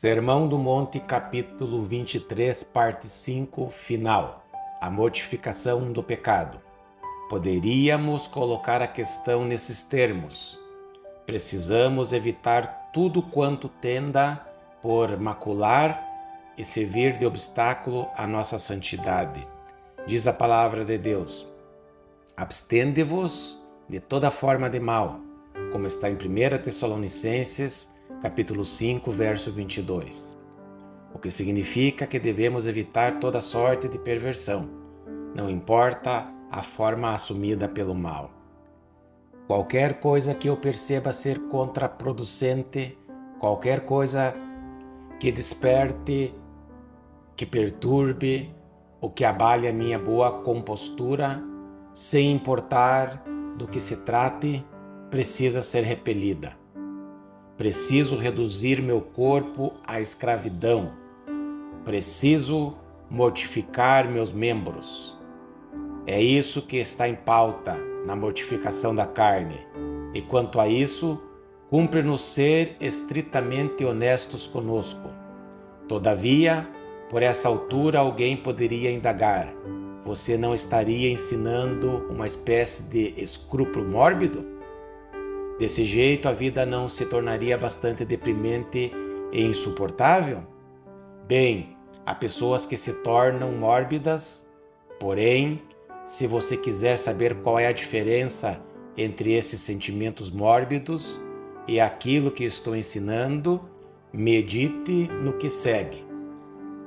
Sermão do Monte, capítulo 23, parte 5, final. A mortificação do pecado. Poderíamos colocar a questão nesses termos. Precisamos evitar tudo quanto tenda por macular e servir de obstáculo à nossa santidade. Diz a palavra de Deus: abstende-vos de toda forma de mal, como está em 1 Tessalonicenses, capítulo 5, verso 22. O que significa que devemos evitar toda sorte de perversão, não importa a forma assumida pelo mal. Qualquer coisa que eu perceba ser contraproducente, qualquer coisa que desperte, que perturbe ou que abale a minha boa compostura, sem importar do que se trate, precisa ser repelida. Preciso reduzir meu corpo à escravidão. Preciso mortificar meus membros. É isso que está em pauta na mortificação da carne. E quanto a isso, cumpre-nos ser estritamente honestos conosco. Todavia, por essa altura alguém poderia indagar: você não estaria ensinando uma espécie de escrúpulo mórbido? Desse jeito, a vida não se tornaria bastante deprimente e insuportável? Bem, há pessoas que se tornam mórbidas, porém, se você quiser saber qual é a diferença entre esses sentimentos mórbidos e aquilo que estou ensinando, medite no que segue.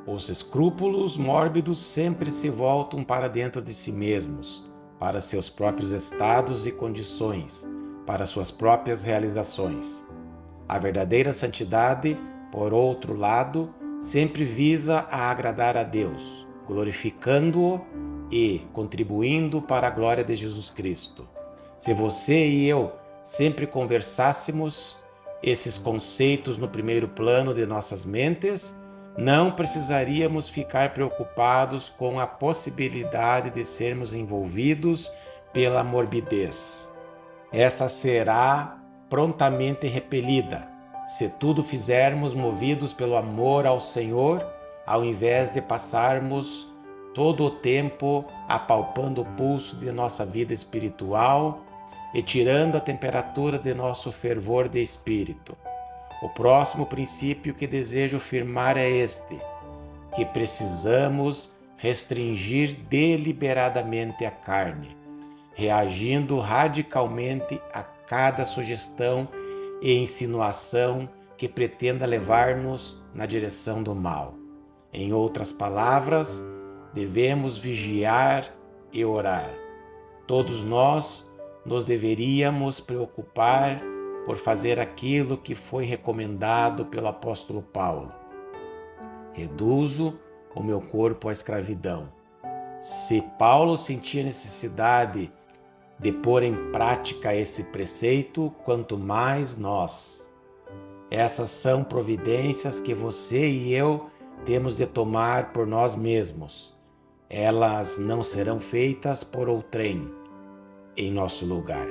Os escrúpulos mórbidos sempre se voltam para dentro de si mesmos, para seus próprios estados e condições, para suas próprias realizações. A verdadeira santidade, por outro lado, sempre visa a agradar a Deus, glorificando-o e contribuindo para a glória de Jesus Cristo. Se você e eu sempre conversássemos esses conceitos no primeiro plano de nossas mentes, não precisaríamos ficar preocupados com a possibilidade de sermos envolvidos pela morbidez. Essa será prontamente repelida, se tudo fizermos movidos pelo amor ao Senhor, ao invés de passarmos todo o tempo apalpando o pulso de nossa vida espiritual e tirando a temperatura de nosso fervor de espírito. O próximo princípio que desejo firmar é este: que precisamos restringir deliberadamente a carne, reagindo radicalmente a cada sugestão e insinuação que pretenda levar-nos na direção do mal. Em outras palavras, devemos vigiar e orar. Todos nós nos deveríamos preocupar por fazer aquilo que foi recomendado pelo apóstolo Paulo: reduzo o meu corpo à escravidão. Se Paulo sentia necessidade de pôr em prática esse preceito, quanto mais nós. Essas são providências que você e eu temos de tomar por nós mesmos. Elas não serão feitas por outrem em nosso lugar.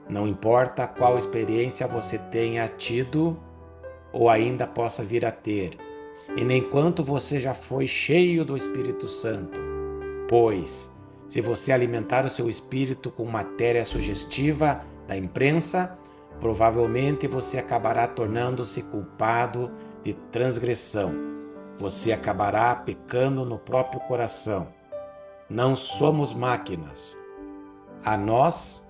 Não importa qual experiência você tenha tido ou ainda possa vir a ter, e nem quanto você já foi cheio do Espírito Santo, pois, se você alimentar o seu espírito com matéria sugestiva da imprensa, provavelmente você acabará tornando-se culpado de transgressão. Você acabará pecando no próprio coração. Não somos máquinas. A nós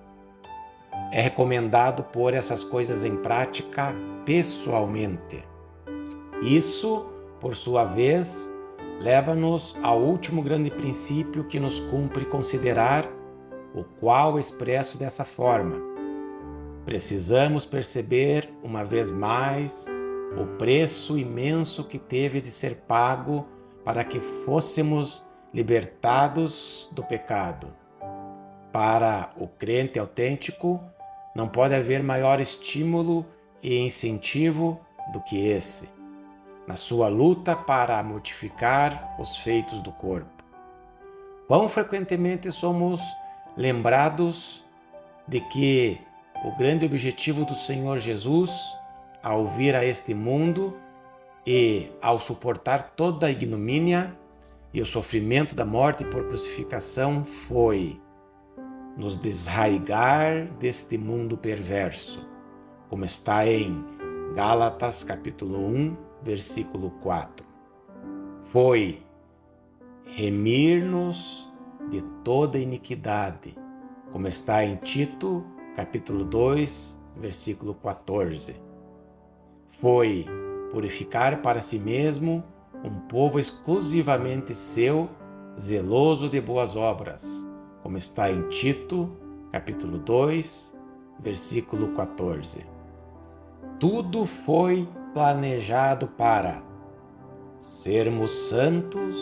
é recomendado pôr essas coisas em prática pessoalmente. Isso, por sua vez, leva-nos ao último grande princípio que nos cumpre considerar, o qual expresso dessa forma: precisamos perceber, uma vez mais, o preço imenso que teve de ser pago para que fôssemos libertados do pecado. Para o crente autêntico, não pode haver maior estímulo e incentivo do que esse, na sua luta para mortificar os feitos do corpo. Quão frequentemente somos lembrados de que o grande objetivo do Senhor Jesus, ao vir a este mundo, e, ao suportar toda a ignomínia e o sofrimento da morte por crucificação, foi nos desarraigar deste mundo perverso, como está em Gálatas capítulo 1, versículo 4. Foi remir-nos de toda iniquidade, como está em Tito capítulo 2, versículo 14. Foi purificar para si mesmo um povo exclusivamente seu, zeloso de boas obras, como está em Tito, capítulo 2, versículo 14. Tudo foi planejado para sermos santos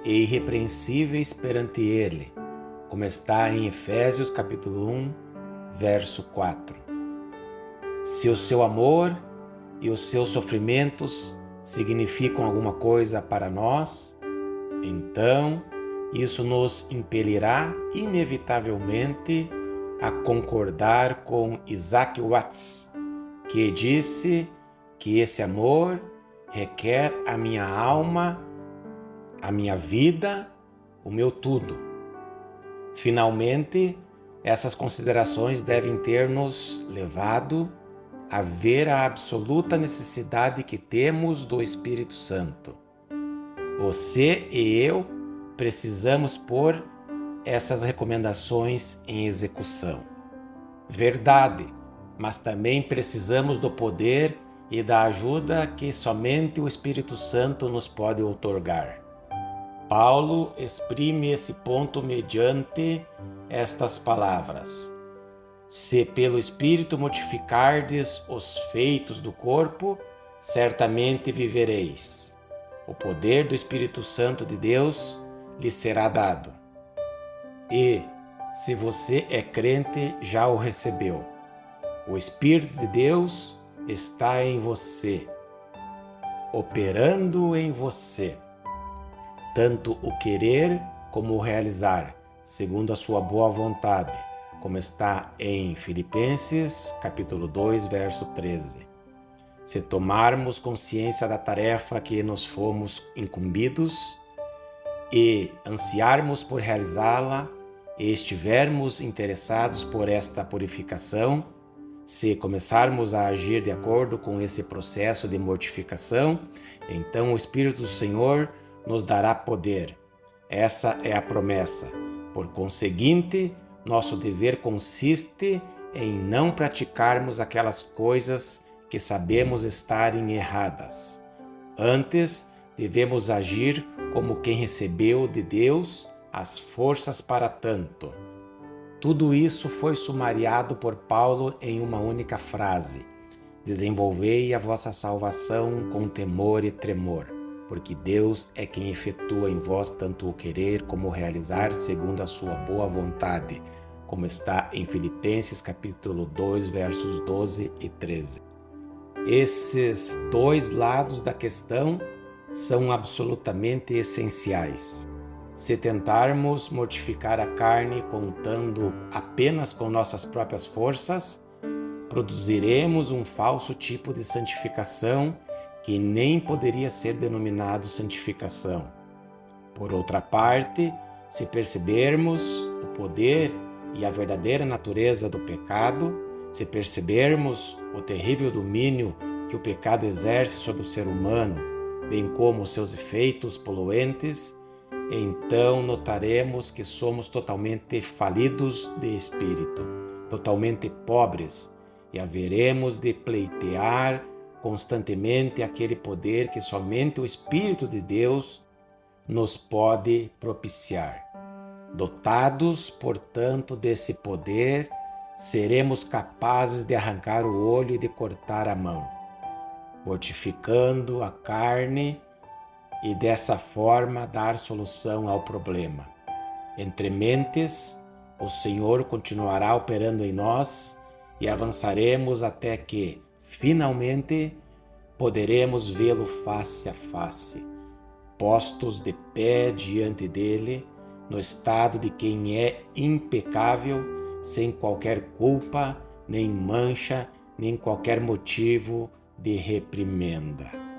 e irrepreensíveis perante Ele, como está em Efésios, capítulo 1, verso 4. Se o seu amor e os seus sofrimentos significam alguma coisa para nós, então isso nos impelirá inevitavelmente a concordar com Isaac Watts, que disse que esse amor requer a minha alma, a minha vida, o meu tudo. Finalmente, essas considerações devem ter nos levado a ver a absoluta necessidade que temos do Espírito Santo. Você e eu precisamos pôr essas recomendações em execução. Verdade, mas também precisamos do poder e da ajuda que somente o Espírito Santo nos pode outorgar. Paulo exprime esse ponto mediante estas palavras: se pelo Espírito mortificardes os feitos do corpo, certamente vivereis. O poder do Espírito Santo de Deus lhe será dado. E, se você é crente, já o recebeu. O Espírito de Deus está em você, operando em você, tanto o querer como o realizar, segundo a sua boa vontade, como está em Filipenses, capítulo 2, verso 13. Se tomarmos consciência da tarefa que nos fomos incumbidos e ansiarmos por realizá-la e estivermos interessados por esta purificação, se começarmos a agir de acordo com esse processo de mortificação, então o Espírito do Senhor nos dará poder. Essa é a promessa. Por conseguinte, nosso dever consiste em não praticarmos aquelas coisas que sabemos estarem erradas. Antes, devemos agir como quem recebeu de Deus as forças para tanto. Tudo isso foi sumariado por Paulo em uma única frase: desenvolvei a vossa salvação com temor e tremor, porque Deus é quem efetua em vós tanto o querer como o realizar segundo a sua boa vontade, como está em Filipenses capítulo 2, versos 12 e 13. Esses dois lados da questão são absolutamente essenciais. Se tentarmos mortificar a carne contando apenas com nossas próprias forças, produziremos um falso tipo de santificação que nem poderia ser denominado santificação. Por outra parte, se percebermos o poder e a verdadeira natureza do pecado, se percebermos o terrível domínio que o pecado exerce sobre o ser humano, bem como os seus efeitos poluentes, então notaremos que somos totalmente falidos de espírito, totalmente pobres, e haveremos de pleitear constantemente aquele poder que somente o Espírito de Deus nos pode propiciar. Dotados, portanto, desse poder, seremos capazes de arrancar o olho e de cortar a mão, mortificando a carne e dessa forma dar solução ao problema. Entre mentes, o Senhor continuará operando em nós e avançaremos até que, finalmente, poderemos vê-lo face a face, postos de pé diante dele, no estado de quem é impecável, sem qualquer culpa, nem mancha, nem qualquer motivo de reprimenda.